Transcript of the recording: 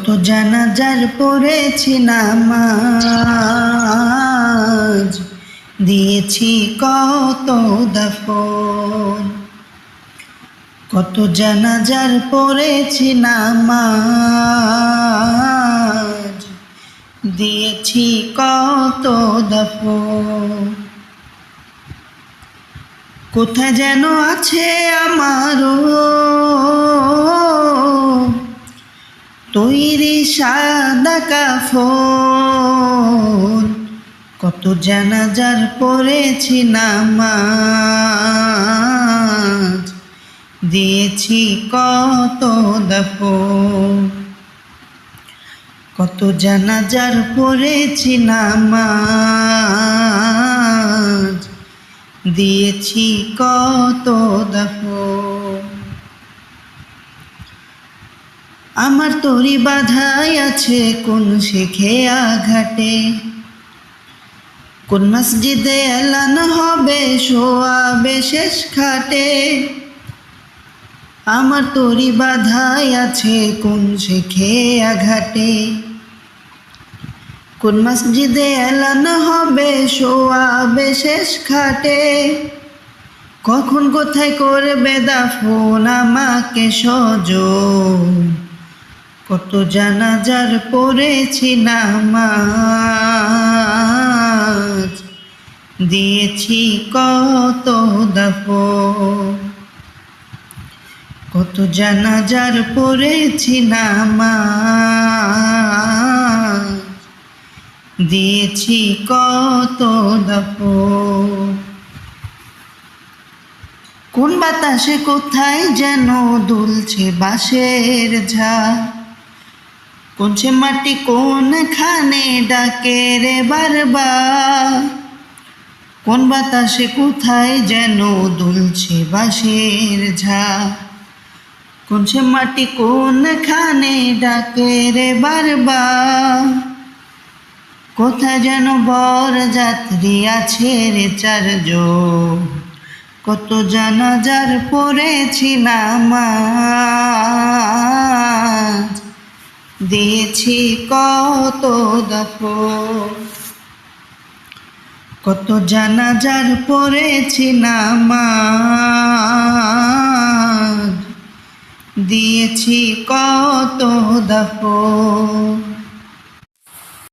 কত জানাজার পড়েছি নামাজ, দিয়েছি কত দাফন। কত জানাজার পড়েছি নামাজ, দিয়েছি কত দাফন। কোথায় যেন আছে আমারও তৈরি সাদা কাফন। কত জানাজার পড়েছি নামাজ, দিয়েছি কত দাফন। কত জানাজার পড়েছি নামাজ, দিয়েছি কত দাফন। আমার তরি বাধাই আছে কোন শেখেয়া ঘাটে, কোন মসজিদে এলান হবে শোয়াবে শেষ খাটে। আমার তরি বাধাই আছে কোন শেখেয়া ঘাটে, কোন মসজিদে এলান হবে শোয়াবে শেষ খাটে। কখন কোথায় করবে দাফন আমাকে সজন। কত জানাজার পড়েছি নামাজ, দিয়েছি কত দাফন। কত জানাজার পড়েছি নামাজ, দিয়েছি কত দাফন। কোন বাতাসে কোথায় যেন দুলছে বাঁশের ঝাড়, কোন সে মাটি কোনখানে ডাকে রে বারবার। কোন বাতাসে কোথায় যেন দুলছে বাঁশের ঝাড়, কোন সে মাটি কোনখানে ডাকে রে বারবার। কোথায় যেন বরযাত্রী আছে রে চারজন, কত জানাজার পড়েছি নামাজ, দিয়েছি কত দাফন। কত জানাজার পড়েছি নামাজ, দিয়েছি কত দাফন।